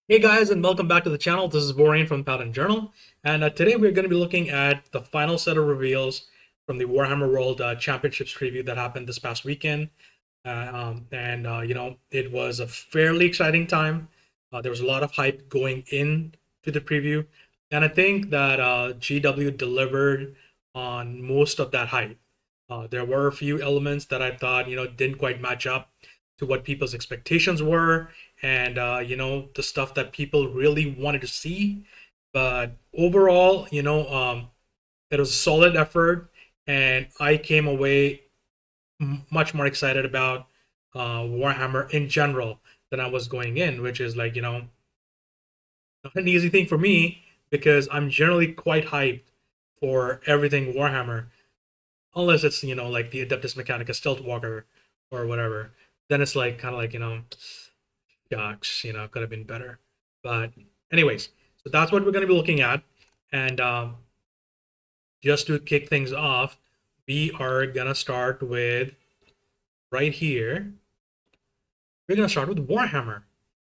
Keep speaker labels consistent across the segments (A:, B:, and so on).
A: Hey guys, and welcome back to the channel. This is Vorian from Paladin Journal, and today we're going to be looking at the final set of reveals from the Warhammer World Championships preview that happened this past weekend. It was a fairly exciting time. There was a lot of hype going in to the preview, and I think that GW delivered on most of that hype. There were a few elements that I thought didn't quite match up to what people's expectations were, and the stuff that people really wanted to see. But overall, it was a solid effort, and I came away much more excited about Warhammer in general than I was going in, which is like not an easy thing for me because I'm generally quite hyped for everything Warhammer, unless it's like the Adeptus Mechanica Stealth Walker or whatever. Then it's like kind of like gosh, could have been better. But anyways, so that's what we're going to be looking at. And just to kick things off, we are going to start with right here. We're going to start with Warhammer.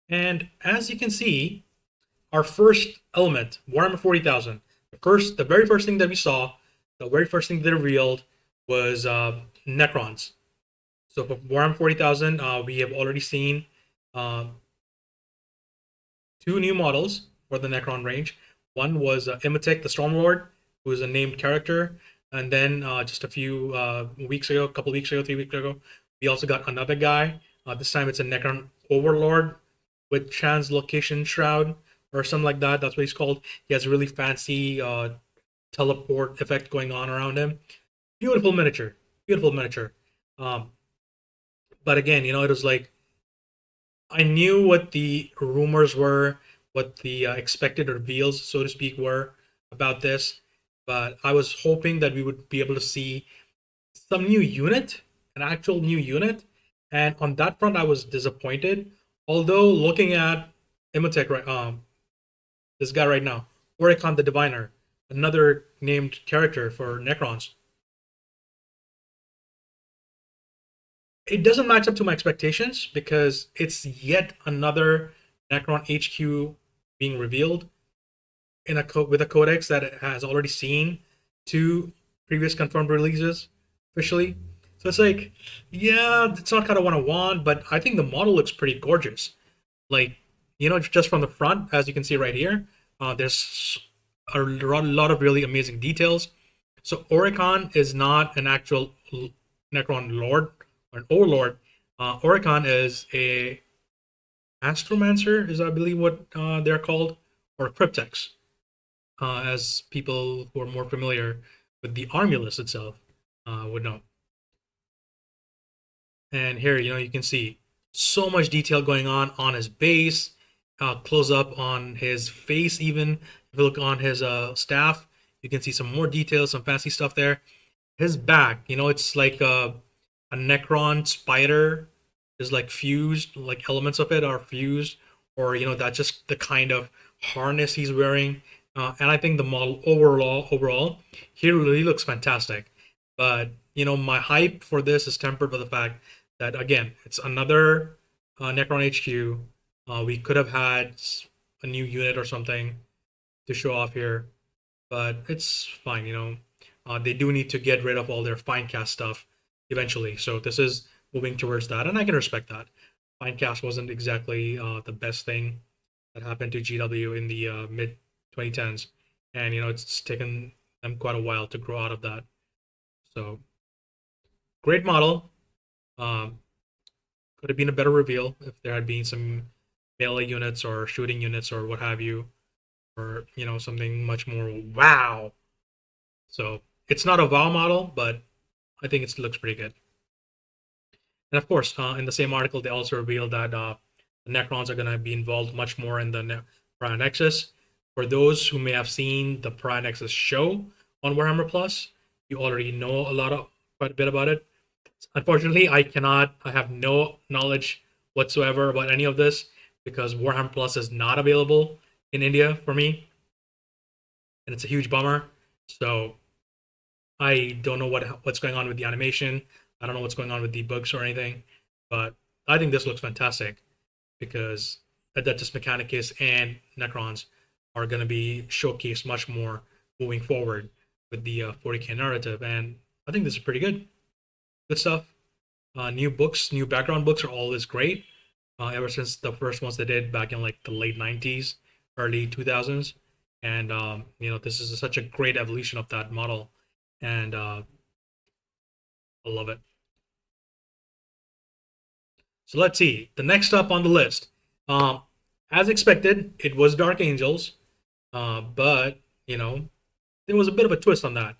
A: And as you can see, our first element, Warhammer 40,000, the very first thing that we saw, the very first thing they revealed was Necrons. So for Warhammer 40,000, we have already seen uh, two new models for the Necron range. One was Imitek, the Stormlord, who is a named character. And then just a few weeks ago, a couple weeks ago, 3 weeks ago, we also got another guy. This time it's a Necron Overlord with Translocation Shroud or something like that. That's what he's called. He has a really fancy teleport effect going on around him. Beautiful miniature. Beautiful miniature. Um, but again, it was like I knew what the rumors were, what the expected reveals, so to speak, were about this, but I was hoping that we would be able to see some new unit, an actual new unit, and on that front, I was disappointed. Although looking at Imhotep, right, this guy right now, Oricon the Diviner, another named character for Necrons, it doesn't match up to my expectations because it's yet another Necron HQ being revealed in with a codex that has already seen two previous confirmed releases officially. So it's like, yeah, it's not kind of what I want, but I think the model looks pretty gorgeous. Like, just from the front, as you can see right here, there's a lot of really amazing details. So Oricon is not an actual Necron Lord or an Overlord. Oricon is a Astromancer, is I believe what they're called, or Cryptex, as people who are more familiar with the army list itself would know. And here, you can see so much detail going on his base, close up on his face even. If you look on his staff, you can see some more details, some fancy stuff there. His back, it's like a Necron spider is like fused, like elements of it are fused, or that's just the kind of harness he's wearing. And I think the model overall, he really looks fantastic. But my hype for this is tempered by the fact that again, it's another Necron HQ. We could have had a new unit or something to show off here, but it's fine. They do need to get rid of all their fine cast stuff eventually. So this is moving towards that, and I can respect that. Finecast wasn't exactly the best thing that happened to GW in the mid 2010s, and it's taken them quite a while to grow out of that. So great model. Um, could have been a better reveal if there had been some melee units or shooting units or what have you, or something much more wow. So it's not a wow model, but I think it looks pretty good. And of course, in the same article, they also revealed that the Necrons are going to be involved much more in the Pariah Nexus. For those who may have seen the Pariah Nexus show on Warhammer Plus, you already know quite a bit about it. Unfortunately, I have no knowledge whatsoever about any of this because Warhammer Plus is not available in India for me, and it's a huge bummer. So I don't know what's going on with the animation. I don't know what's going on with the bugs or anything, but I think this looks fantastic because Adeptus Mechanicus and Necrons are going to be showcased much more moving forward with the 40k narrative, and I think this is pretty good stuff. New books, new background books are always great. Ever since the first ones they did back in like the late 90s, early 2000s, and this is such a great evolution of that model, and I love it. So let's see the next up on the list. Um, as expected, it was Dark Angels, but there was a bit of a twist on that.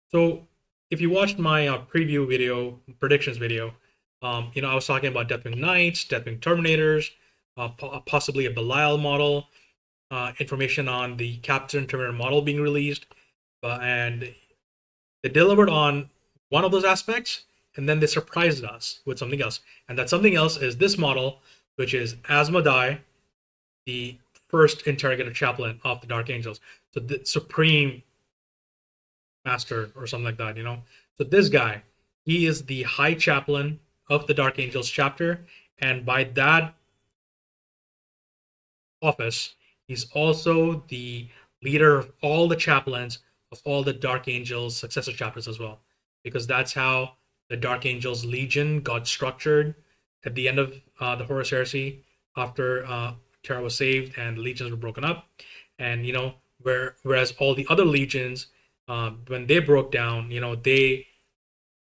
A: So if you watched my preview video, predictions video, I was talking about Deathwing Knights, Deathwing Terminators, possibly a Belial model, information on the Captain Terminator model being released, and they delivered on one of those aspects, and then they surprised us with something else. And that something else is this model, which is Asmodai, the first interrogator chaplain of the Dark Angels. So the Supreme Master or something like that, So this guy, he is the High Chaplain of the Dark Angels chapter, and by that office, he's also the leader of all the chaplains of all the Dark Angels successor chapters as well, because that's how the Dark Angels Legion got structured at the end of the Horus Heresy, after Terra was saved and the legions were broken up, and whereas all the other legions, when they broke down, they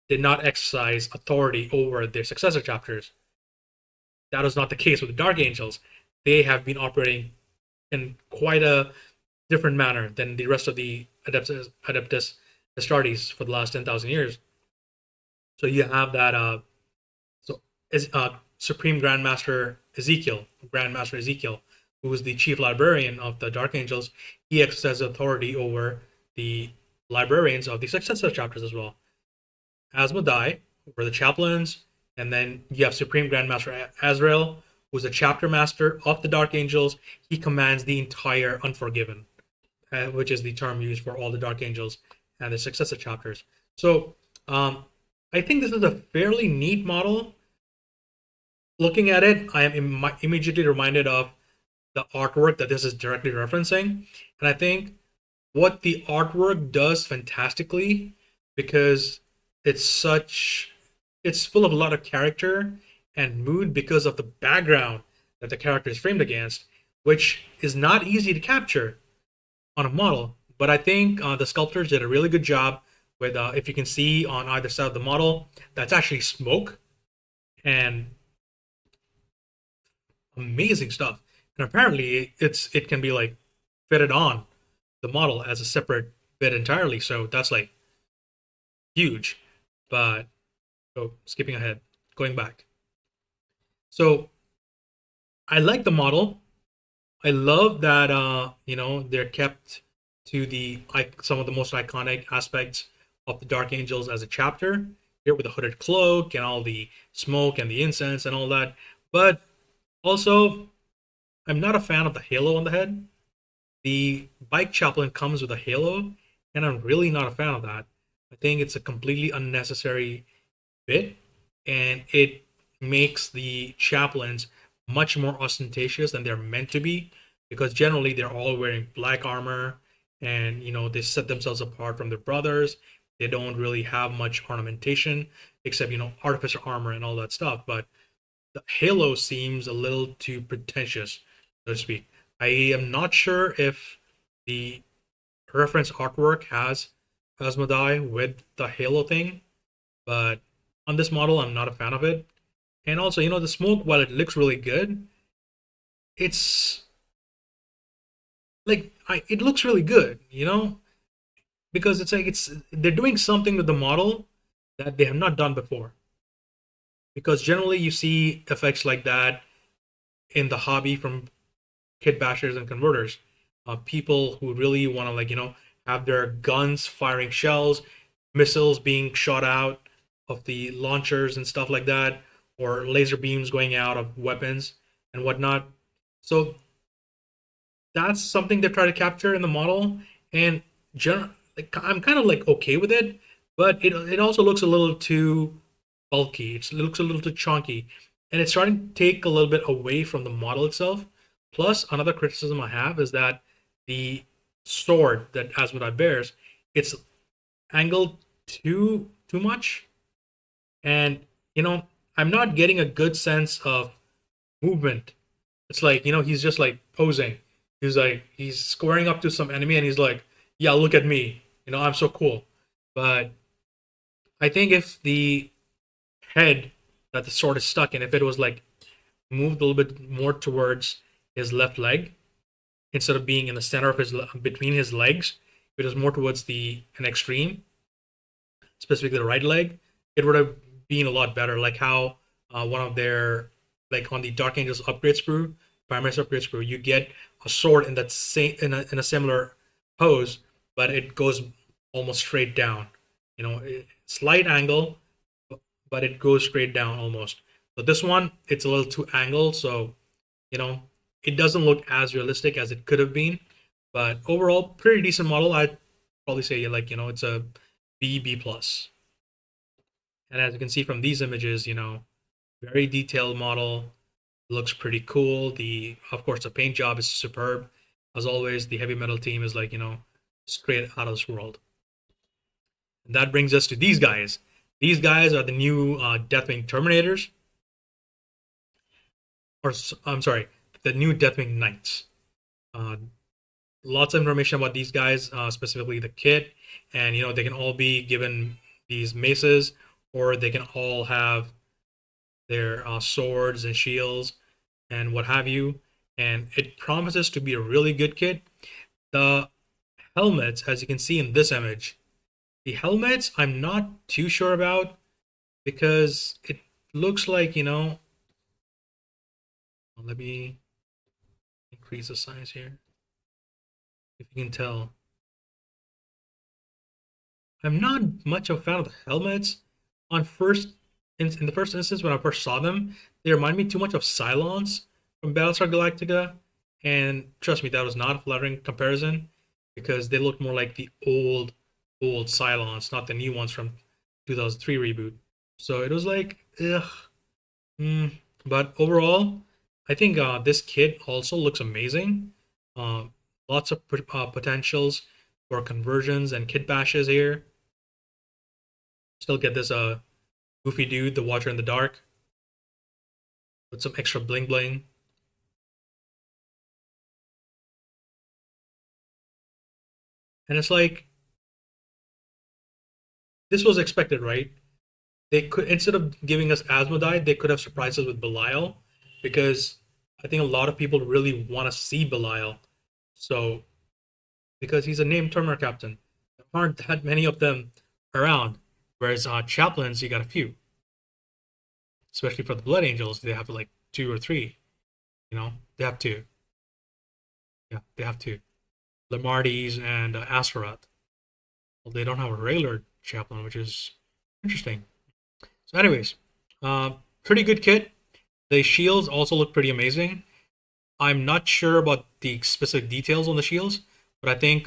A: did not exercise authority over their successor chapters. That was not the case with the Dark Angels. They have been operating in quite a different manner than the rest of the Adeptus Astartes for the last 10,000 years. So you have that Supreme Grandmaster Ezekiel, who is the chief librarian of the Dark Angels. He exercises authority over the librarians of the successor chapters as well. Asmodai were the chaplains, and then you have Supreme Grandmaster Azrael, who's a chapter master of the Dark Angels. He commands the entire Unforgiven, which is the term used for all the Dark Angels and the successor chapters. So I think this is a fairly neat model. Looking at it, I am immediately reminded of the artwork that this is directly referencing. And I think what the artwork does fantastically, because it's full of a lot of character and mood because of the background that the character is framed against, which is not easy to capture on a model. But I think the sculptors did a really good job with, if you can see on either side of the model, that's actually smoke, and amazing stuff. And apparently it can be like fitted on the model as a separate bit entirely. So that's like huge. But skipping ahead, going back. So I like the model. I love that they're kept to some of the most iconic aspects of the Dark Angels as a chapter, here with the hooded cloak and all the smoke and the incense and all that. But also, I'm not a fan of the halo on the head. The bike chaplain comes with a halo, and I'm really not a fan of that. I think it's a completely unnecessary bit, and it makes the chaplains much more ostentatious than they're meant to be, because generally they're all wearing black armor, and they set themselves apart from their brothers. They don't really have much ornamentation except artificer armor and all that stuff, but the halo seems a little too pretentious, so to speak. I am not sure if the reference artwork has Asmodai with the halo thing, but on this model, I'm not a fan of it. And also, the smoke, while it looks really good, it's like it looks really good, because it's like they're doing something with the model that they have not done before. Because generally, you see effects like that in the hobby from kit bashers and converters, people who really want to have their guns firing shells, missiles being shot out of the launchers and stuff like that, or laser beams going out of weapons and whatnot. So that's something they try to capture in the model, and I'm kind of okay with it, but it also looks a little too bulky. It looks a little too chunky, and it's starting to take a little bit away from the model itself. Plus, another criticism I have is that the sword that Asmodai bears, it's angled too much, and I'm not getting a good sense of movement. It's like he's just like posing. He's squaring up to some enemy, and he's like, "Yeah, look at me. I'm so cool." But I think if the head that the sword is stuck in, if it was like moved a little bit more towards his left leg instead of being in the center of his between his legs, if it was more towards an extreme, specifically the right leg, it would have been a lot better. Like how one of their like on the Dark Angels upgrade sprue, Primaris upgrade sprue, you get a sword in that same in a similar pose, but it goes almost straight down. Slight angle, but it goes straight down almost. But this one, it's a little too angled, so you know it doesn't look as realistic as it could have been. But overall, pretty decent model. I'd probably say like it's a B plus. And as you can see from these images, very detailed model, looks pretty cool. Of course the paint job is superb. As always, the heavy metal team is like straight out of this world. And that brings us to these guys. These guys are the new Deathwing Terminators, or I'm sorry, the new Deathwing Knights. Uh, Lots of information about these guys, specifically the kit, and they can all be given these maces, or they can all have their swords and shields and what have you. And it promises to be a really good kit. The helmets, as you can see in this image, the helmets I'm not too sure about because it looks like let me increase the size here. If you can tell, I'm not much of a fan of the helmets. In the first instance, when I first saw them, they remind me too much of Cylons from Battlestar Galactica, and trust me, that was not a flattering comparison because they look more like the old Cylons, not the new ones from 2003 reboot. So it was like, ugh. But overall, I think this kit also looks amazing. Uh, Lots of potentials for conversions and kit bashes here. Still get this goofy dude, the Watcher in the Dark, with some extra bling bling. And it's like this was expected, right? They could, instead of giving us Asmodai, they could have surprised us with Belial, because I think a lot of people really want to see Belial. So because he's a named Terminator captain, there aren't that many of them around. Whereas chaplains, you got a few, especially for the Blood Angels. They have like two or three. They have two. Yeah, they have two. Lamarties and Astaroth. Well, they don't have a regular chaplain, which is interesting. So, anyways, pretty good kit. The shields also look pretty amazing. I'm not sure about the specific details on the shields, but I think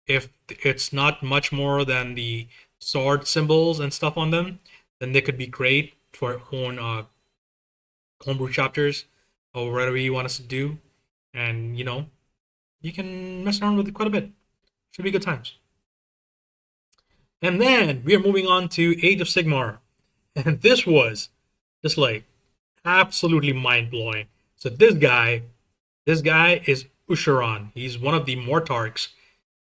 A: if it's not much more than the sword symbols and stuff on them, then they could be great for own homebrew chapters or whatever you want us to do. And you can mess around with it quite a bit. Should be good times. And then we are moving on to Age of Sigmar. And this was just like absolutely mind blowing. So this guy is Usharan. He's one of the Mortarchs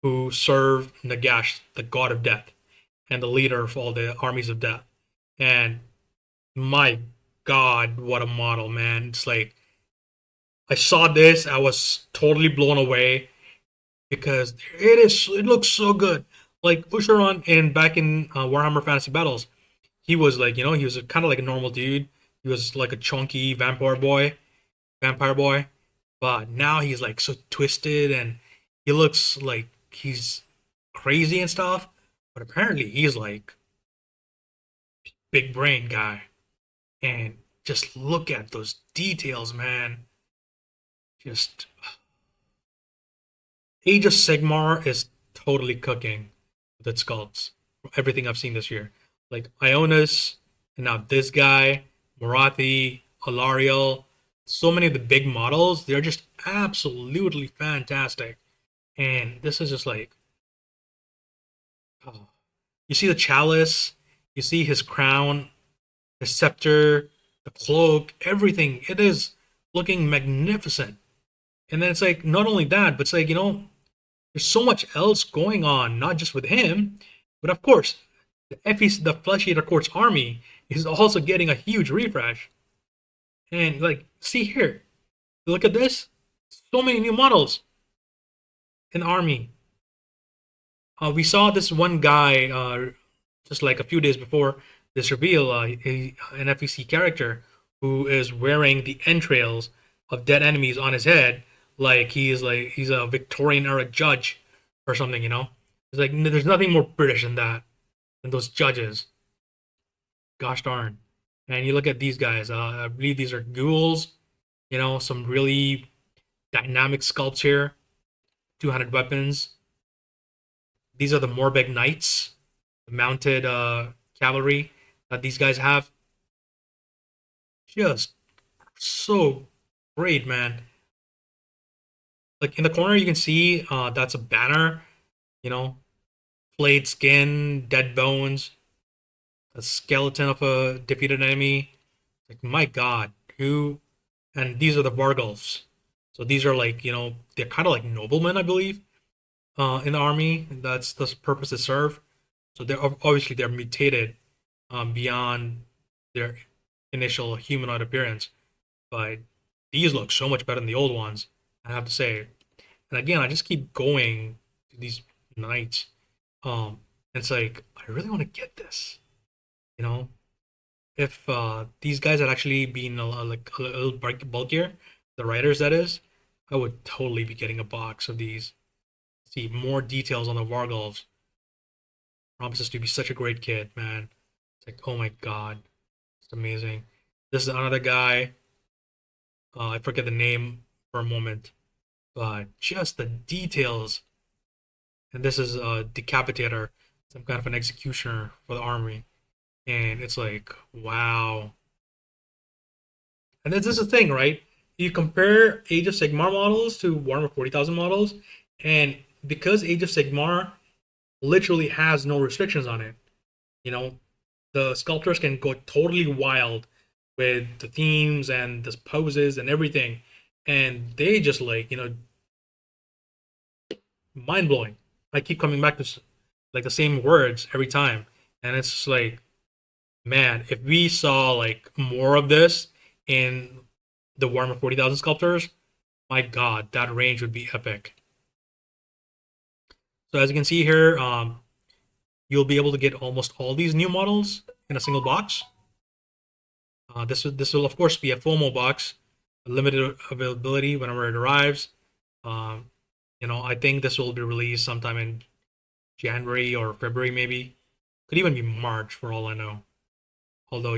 A: who serve Nagash, the god of death, and the leader of all the armies of death. And my god, what a model, man. It's like I saw this, I was totally blown away because it looks so good. Like Usharan back in Warhammer Fantasy Battles, he was like, he was kind of like a normal dude. He was like a chunky vampire boy. But now he's like so twisted and he looks like he's crazy and stuff. But apparently he's like big brain guy. And just look at those details, man. Just Age of Sigmar is totally cooking with its sculpts. Everything I've seen this year. Like Ionis, and now this guy, Morathi, Alariel, so many of the big models, they're just absolutely fantastic. And this is just like, oh. You see the chalice, you see his crown, the scepter, the cloak, everything. It is looking magnificent. And then it's like, not only that, but it's like, there's so much else going on, not just with him, but of course, the FEC, the Flesh Eater Court's army is also getting a huge refresh. And like, see here, look at this. So many new models in the army. We saw this one guy just like a few days before this reveal, an FEC character who is wearing the entrails of dead enemies on his head, like he's a Victorian era judge or something. It's like there's nothing more British than that, than those judges. Gosh darn. And you look at these guys. I believe these are ghouls. Some really dynamic sculpts here. 200 weapons. These are the Morbeg Knights, the mounted cavalry that these guys have. Just so great, man. Like in the corner, you can see that's a banner. You know, flayed skin, dead bones, a skeleton of a defeated enemy. Like my God, who? And these are the Vargulfs. So these are like they're kind of like noblemen, I believe, in the army. That's the purpose they serve. So they're obviously they're mutated beyond their initial humanoid appearance, but these look so much better than the old ones, I have to say. And again, I just keep going to these knights. It's like I really want to get this. You know, if these guys had actually been like a little bulkier, the writers that is, I would totally be getting a box of these. See more details on the Vargulfs. Promises to be such a great kid, man. It's like, oh my God, it's amazing. This is another guy. I forget the name for a moment, but just the details. And this is a decapitator, some kind of an executioner for the army. And it's like, wow. And this is the thing, right? You compare Age of Sigmar models to Warhammer 40,000 models, and because Age of Sigmar literally has no restrictions on it, you know, the sculptors can go totally wild with the themes and the poses and everything, and they just like mind blowing. I keep coming back to like the same words every time, and it's just like, man, if we saw like more of this in the Warhammer 40,000 sculptors, my God, that range would be epic. So as you can see here, you'll be able to get almost all these new models in a single box. This will of course be a FOMO box, limited availability whenever it arrives. Um, I think this will be released sometime in January or February, maybe. Could even be March for all I know. Although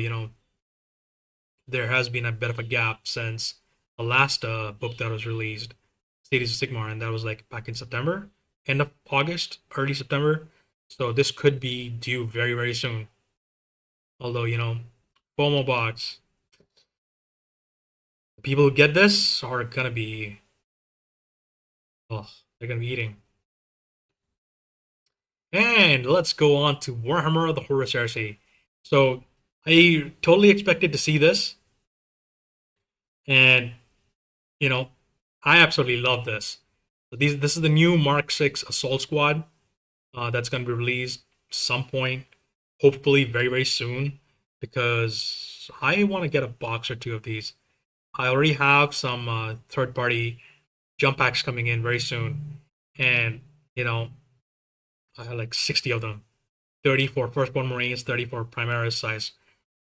A: there has been a bit of a gap since the last book that was released, Cities of Sigmar, and that was like back in September, end of August, early September. So this could be due very, very soon. Although, FOMO box, the people who get this are gonna be, oh, they're gonna be eating. And let's go on to Warhammer the Horus Heresy. So I totally expected to see this, and I absolutely love this. So this is the new Mark 6 Assault Squad that's going to be released some point, hopefully very, very soon, because I want to get a box or two of these. I already have some third-party jump packs coming in very soon, and I have like 60 of them, 30 for Firstborn Marines, 30 for Primaris size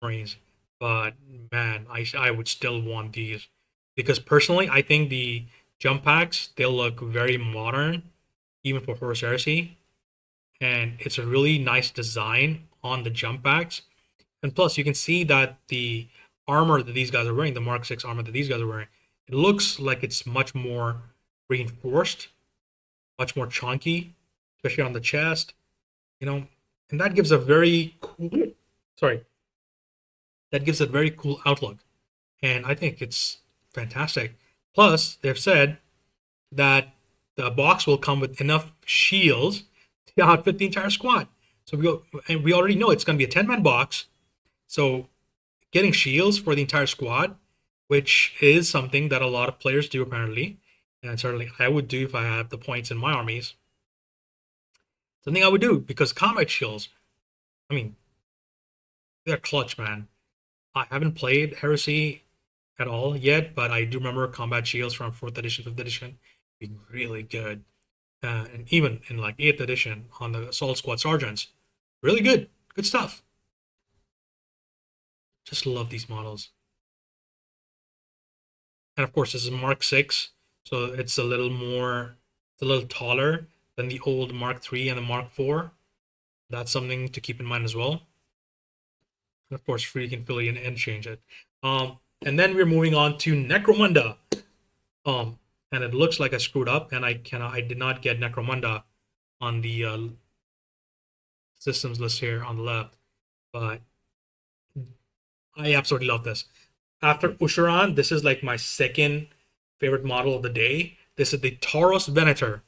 A: Marines. But man, I would still want these because personally, I think the jump packs they'll look very modern, even for Horus Heresy, and it's a really nice design on the jump packs. And plus, you can see that the armor that these guys are wearing, the Mark 6 armor that these guys are wearing, it looks like it's much more reinforced, much more chunky, especially on the chest, and that gives a very cool, sorry, that gives a very cool outlook. And I think it's fantastic. Plus, they've said that the box will come with enough shields to outfit the entire squad. So we already know it's going to be a 10-man box. So getting shields for the entire squad, which is something that a lot of players do apparently, and certainly I would do if I have the points in my armies. Something I would do because combat shields, I mean, they're clutch, man. I haven't played Heresy at all yet, but I do remember combat shields from 4th edition, 5th edition being really good. And even in like 8th edition on the Assault Squad Sergeants, really good. Good stuff. Just love these models. And of course, this is Mark 6, so it's a little more, it's a little taller than the old Mark 3 and the Mark 4. That's something to keep in mind as well. And of course, free can fill in and change it. And then we're moving on to Necromunda. And it looks like I screwed up, and I did not get Necromunda on the systems list here on the left, but I absolutely love this. After Ushuran, this is like my second favorite model of the day. This is the Taurus Venator.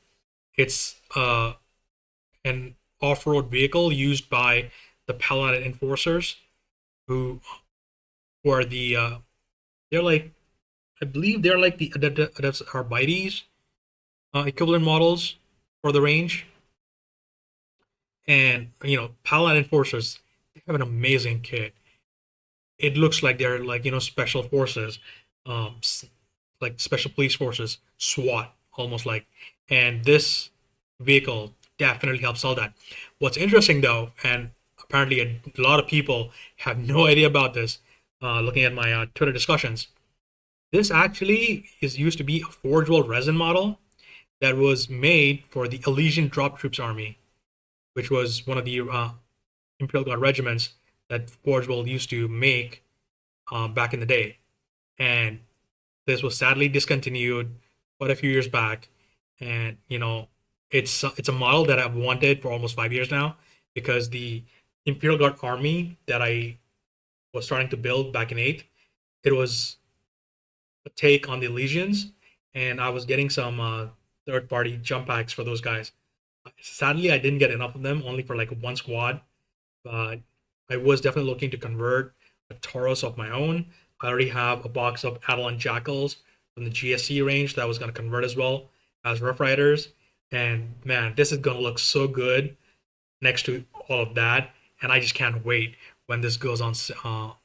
A: It's an off-road vehicle used by the Paladin Enforcers, who are the they're like, I believe they're like the Adeptus Arbites equivalent models for the range. And you know, Paladin Enforcers, they have an amazing kit. It looks like they're like, you know, special forces, like special police forces, SWAT, almost like. And this vehicle definitely helps sell that. What's interesting though, and apparently a lot of people have no idea about this, looking at my Twitter discussions, this actually is used to be a Forge World resin model that was made for the Elysian Drop Troops Army, which was one of the Imperial Guard regiments that Forge World used to make back in the day. And this was sadly discontinued quite a few years back. And, you know, it's a model that I've wanted for almost 5 years now, because the Imperial Guard army that I was starting to build back in 8th, it was a take on the Elysians, and I was getting some third-party jump packs for those guys. Sadly, I didn't get enough of them, only for like one squad, but I was definitely looking to convert a Taurus of my own. I already have a box of Adelan Jackals from the GSC range that I was going to convert as well as Rough Riders. And man, this is going to look so good next to all of that. And I just can't wait when this goes on sale,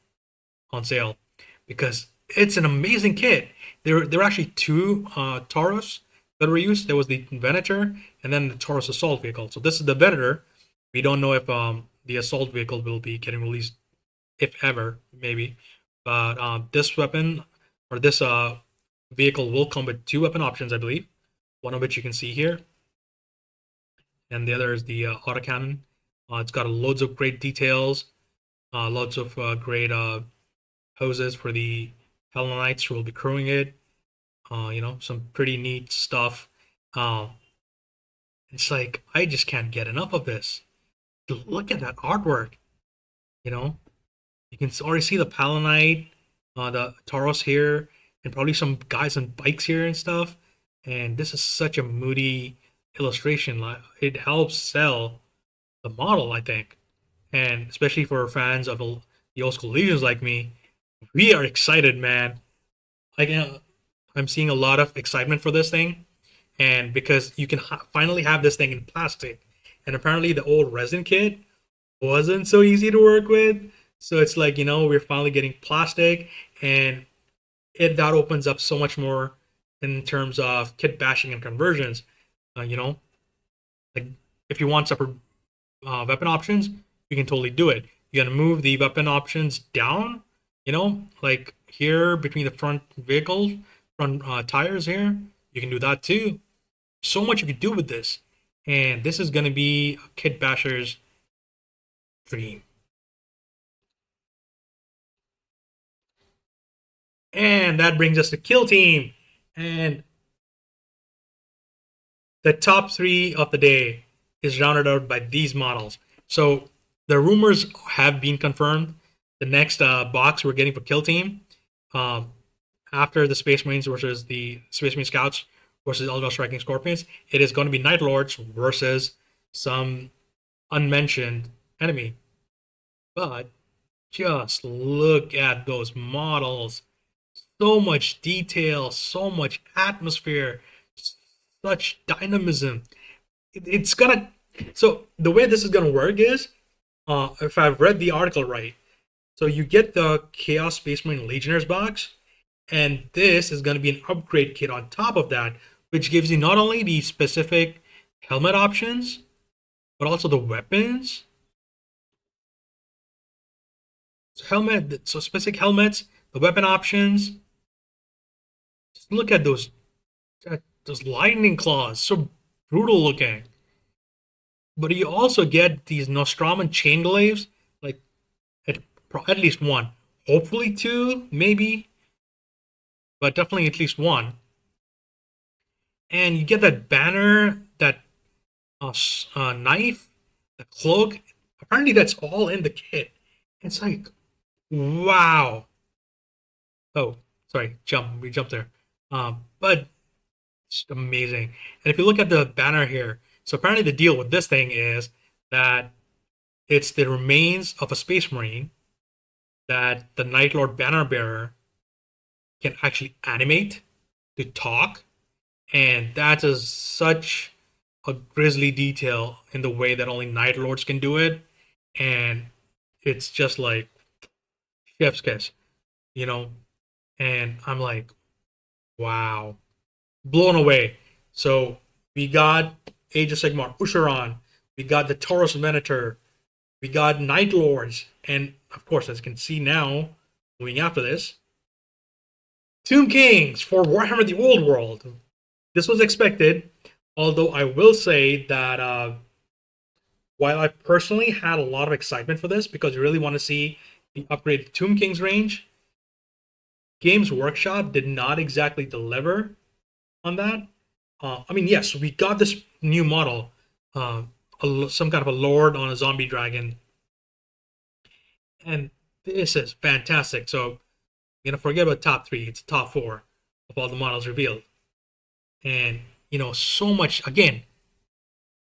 A: because it's an amazing kit. There were actually two Taurus that were used. There was the Venator and then the Taurus Assault Vehicle. So this is the Venator. We don't know if the Assault Vehicle will be getting released, if ever, maybe. But this weapon, or this vehicle, will come with two weapon options, I believe. One of which you can see here, and the other is the autocannon. It's got loads of great details, loads of great hoses for the Hell Knights who will be crewing it. You know, some pretty neat stuff. It's like, I just can't get enough of this. Look at that artwork. You know, you can already see the Palanite, the Taurus here, and probably some guys on bikes here and stuff. And this is such a moody illustration. It helps sell the model, I think. And especially for fans of the old school Legions like me, we are excited, man. Like, I'm seeing a lot of excitement for this thing. And because you can finally have this thing in plastic. And apparently the old resin kit wasn't so easy to work with. So it's like, you know, we're finally getting plastic, and that opens up so much more in terms of kit bashing and conversions. You know, like if you want separate weapon options, you can totally do it. You gotta move the weapon options down, you know, like here between the front vehicles, front tires here. You can do that too. So much you could do with this. And this is gonna be a kit basher's dream. And that brings us to Kill Team. And the top 3 of the day is rounded out by these models. So the rumors have been confirmed. The next box we're getting for Kill Team after the Space Marines versus the Space Marine Scouts versus Eldar Striking Scorpions, it is going to be Night Lords versus some unmentioned enemy. But just look at those models. So much detail, so much atmosphere, such dynamism. It's gonna. So the way this is gonna work is, if I've read the article right, so you get the Chaos Space Marine Legionnaires box, and this is gonna be an upgrade kit on top of that, which gives you not only the specific helmet options, but also the weapons. So specific helmets, the weapon options. Just look at those lightning claws, so brutal looking. But you also get these Nostraman chain glaives, like at, at least one, hopefully two, maybe, but definitely at least one. And you get that banner, that knife, the cloak. Apparently, that's all in the kit. It's like, wow. Oh, sorry, we jumped there. But it's amazing. And if you look at the banner here, so apparently the deal with this thing is that it's the remains of a Space Marine that the Night Lord banner bearer can actually animate to talk, and that is such a grisly detail in the way that only Night Lords can do it, and it's just like chef's kiss, you know. And I'm like, wow, blown away. So we got Age of Sigmar, Usheron, we got the Taurus Venator, we got Night Lords, and of course, as you can see now, moving after this, Tomb Kings for Warhammer the Old World. This was expected, although I will say that while I personally had a lot of excitement for this because I really want to see the upgraded Tomb Kings range, Games Workshop did not exactly deliver on that. I mean, yes, we got this new model, some kind of a lord on a zombie dragon, and this is fantastic. So, forget about top three; it's top four of all the models revealed, and so much. Again,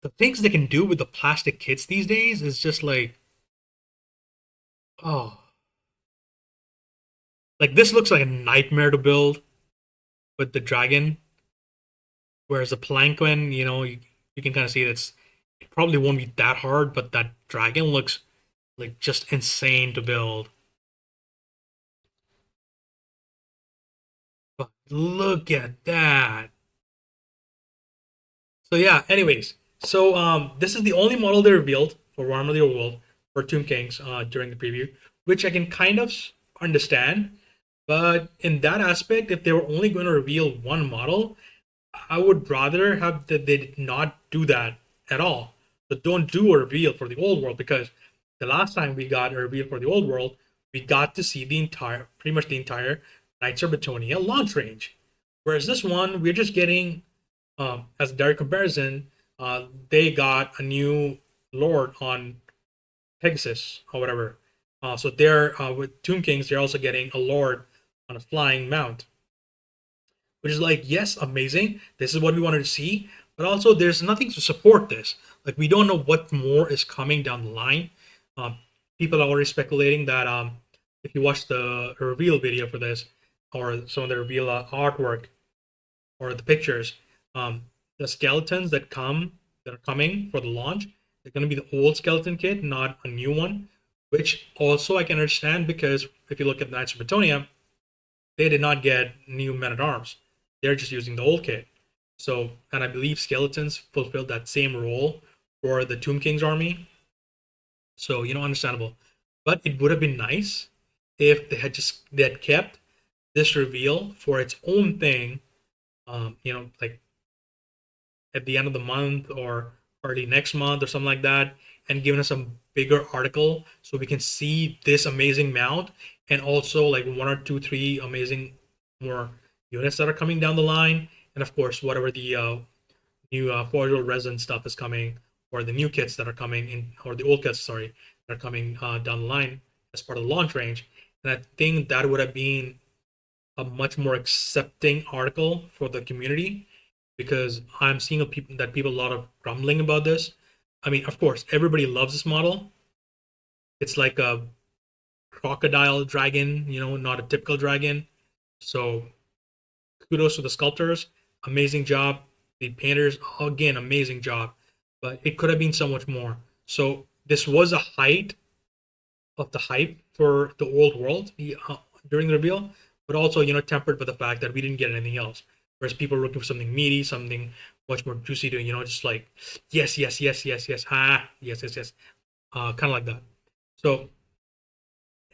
A: the things they can do with the plastic kits these days is just like, oh, like this looks like a nightmare to build with the dragon. Whereas the Palanquin, you can kind of see it probably won't be that hard, but that dragon looks like just insane to build. But look at that. So yeah, anyways. So this is the only model they revealed for Warhammer the Old World for Tomb Kings during the preview, which I can kind of understand. But in that aspect, if they were only going to reveal one model, I would rather have that they did not do that at all. But don't do a reveal for the old world, because the last time we got a reveal for the old world, we got to see pretty much the entire Knights of Batonia launch range. Whereas this one, we're just getting, as a direct comparison, they got a new Lord on Pegasus or whatever. So they're with Tomb Kings, they're also getting a Lord on a flying mount, which is like, yes, amazing. This is what we wanted to see, but also there's nothing to support this. Like, we don't know what more is coming down the line. Um, People are already speculating that if you watch the reveal video for this, or some of the reveal artwork or the pictures, the skeletons that are coming for the launch, they're going to be the old skeleton kit, not a new one. Which also I can understand, because if you look at the Knights of Batonia, they did not get new men at arms. They're just using the old kit. So, and I believe skeletons fulfilled that same role for the Tomb King's army. So, understandable. But it would have been nice if they had kept this reveal for its own thing. Like at the end of the month or early next month or something like that, and given us a bigger article so we can see this amazing mount, and also like one or two, three amazing more units that are coming down the line, and of course whatever the new Forge Resin stuff is coming, or the new kits that are coming in, or the old kits, sorry, that are coming down the line as part of the launch range. And I think that would have been a much more accepting article for the community, because I'm seeing a lot of grumbling about this. I mean, of course, everybody loves this model. It's like a crocodile dragon, not a typical dragon. So kudos to the sculptors, amazing job. The painters, again, amazing job. But it could have been so much more. So this was a height of the hype for the old world during the reveal, but also tempered by the fact that we didn't get anything else. Whereas people were looking for something meaty, something much more juicy to just like yes, yes, yes, yes, yes, yes, yes, yes, kind of like that. So,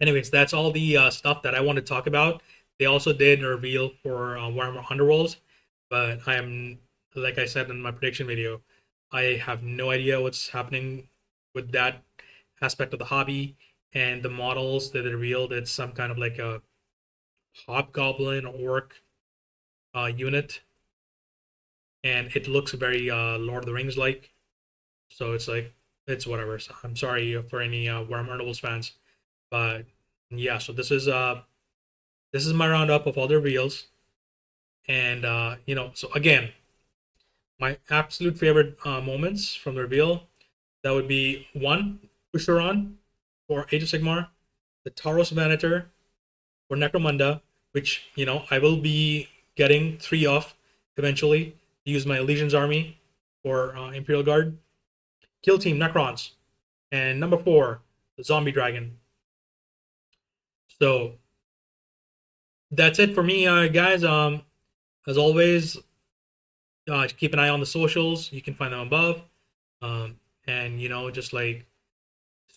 A: anyways, that's all the stuff that I want to talk about. They also did a reveal for Warhammer Underworlds, but I am, like I said in my prediction video, I have no idea what's happening with that aspect of the hobby. And the models that they revealed, it's some kind of like a hobgoblin orc unit, and it looks very Lord of the Rings like. So it's like it's whatever. So I'm sorry for any Warhammer Underworlds fans, but yeah. So this is my roundup of all the reveals, and so again, my absolute favorite moments from the reveal, that would be one, Usharan for Age of Sigmar, the Taros Venator for Necromunda, which I will be getting 3 of eventually. Use my Legion's army for Imperial Guard. Kill Team Necrons, and number 4, the Zombie Dragon. So that's it for me, guys. As always, keep an eye on the socials. You can find them above. And just like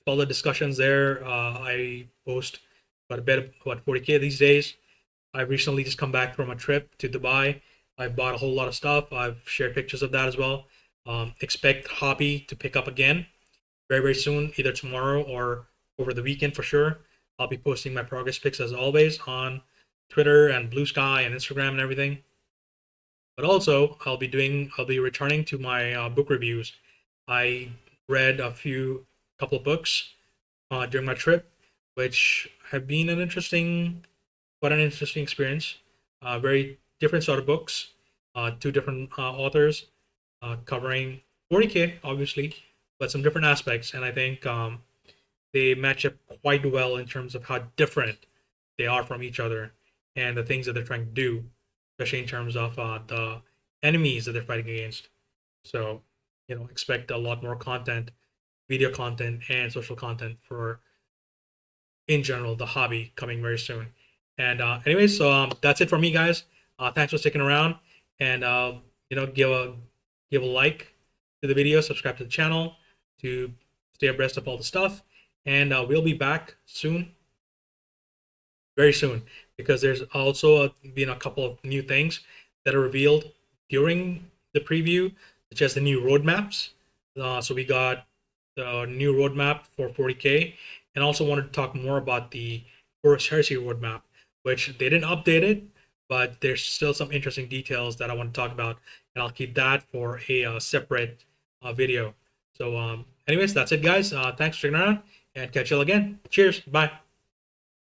A: follow the discussions there. I post quite a bit about 40K these days. I've recently just come back from a trip to Dubai. I bought a whole lot of stuff. I've shared pictures of that as well. Expect hobby to pick up again very, very soon, either tomorrow or over the weekend for sure. I'll be posting my progress pics as always on Twitter and Bluesky and Instagram and everything. But also, I'll be returning to my book reviews. I read couple of books during my trip, which have been quite an interesting experience. Very different sort of books, 2 different authors covering 40K, obviously, but some different aspects. And I think they match up quite well in terms of how different they are from each other and the things that they're trying to do, especially in terms of the enemies that they're fighting against. So, expect a lot more content, video content, and social content for, in general, the hobby coming very soon. And anyways, so that's it for me, guys. Thanks for sticking around, and give a like to the video, subscribe to the channel to stay abreast of all the stuff, and we'll be back soon, very soon, because there's also been a couple of new things that are revealed during the preview, such as the new roadmaps. So we got the new roadmap for 40K, and also wanted to talk more about the Horus Heresy roadmap, which they didn't update it, but there's still some interesting details that I want to talk about, and I'll keep that for a separate video. So anyways, that's it, guys. Thanks for sticking around, and catch you all again. Cheers. Bye.